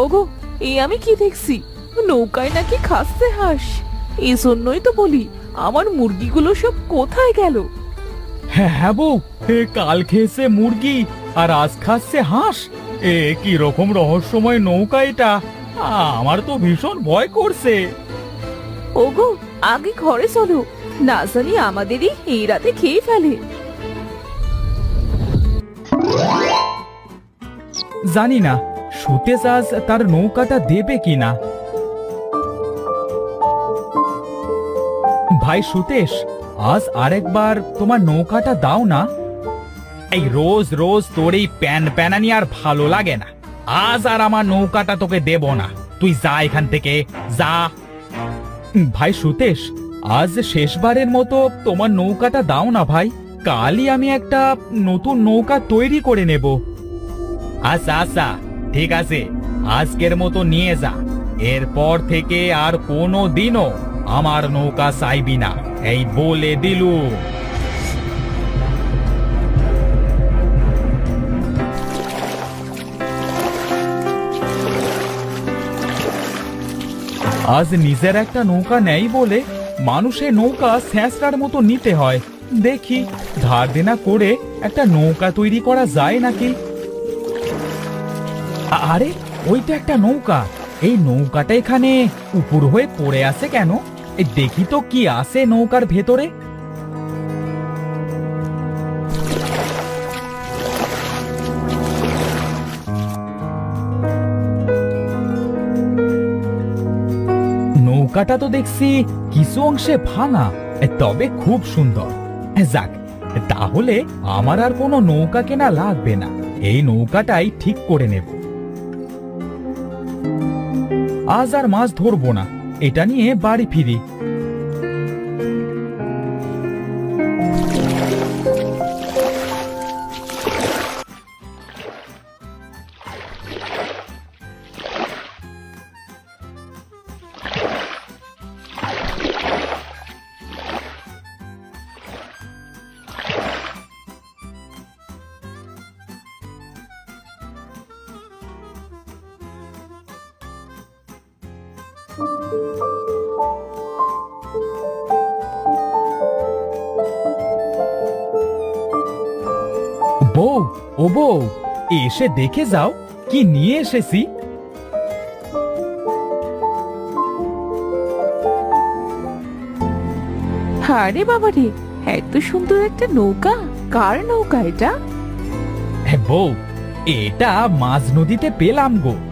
ওগো, এই আমি কি দেখছি? নৌকায় নাকি খাচ্ছে হাঁস। এই জন্যই তো বলি, আমার মুরগিগুলো সব কোথায় গেল? হ্যাঁ হ্যাঁ বউ, কাল খেয়েছে মুরগি আর আজ খাচ্ছে হাঁস। কি রকম রহস্যময় নৌকা এটা! আমার তো ভীষণ ভয় করছে। ওগো, আগে ঘরে চলো, না জানি আমাদেরই এই রাতে খেয়ে ফেলে। জানি না সুতেশ আজ তার নৌকাটা দেবে কিনা। ভাই সুতেশ, আজ আরেকবার তোমার নৌকাটা দাও না। এই রোজ রোজ তোর এই প্যান প্যানানি আর ভালো লাগে না। আজ আর আমার নৌকাটা তোকে দেব না, তুই যা এখান থেকে, যা। ভাই সুতেশ, আজ শেষবারের মতো তোমার নৌকাটা দাও না ভাই। কালই আমি একটা নতুন নৌকা তৈরি করে নেব। আচ্ছা আচ্ছা, ঠিক আছে, আজকের মতো নিয়ে যা। এরপর থেকে আর কোনো দিনও আমার নৌকা চাইবি না, এই বলে দিলু। আজ নিজের একটা নৌকা নেই বলে মানুষের নৌকা স্যাঁচড়ার মতো নিতে হয়। দেখি ধার দেনা করে একটা নৌকা তৈরি করা যায় নাকি। আরে ওই তো একটা নৌকা। এই নৌকাটা এখানে উপর হয়ে পড়ে আছে কেন? দেখি তো কি আছে নৌকার ভেতরে। নৌকাটা তো দেখছি কিছু অংশে ভাঙা, তবে খুব সুন্দর। যাক, তাহলে আমার আর কোনো নৌকা কেনা লাগবে না, এই নৌকাটাই ঠিক করে নেব। আজ আর মাছ ধরবো না, এটা নিয়ে বাড়ি ফিরি। বউ, ও বউ, এসে দেখে যাও কি নিয়ে এসেছি। আরে বাবা রে, এত সুন্দর একটা নৌকা! কার নৌকা এটা? বউ, এটা মাঝ নদীতে পেলাম গো।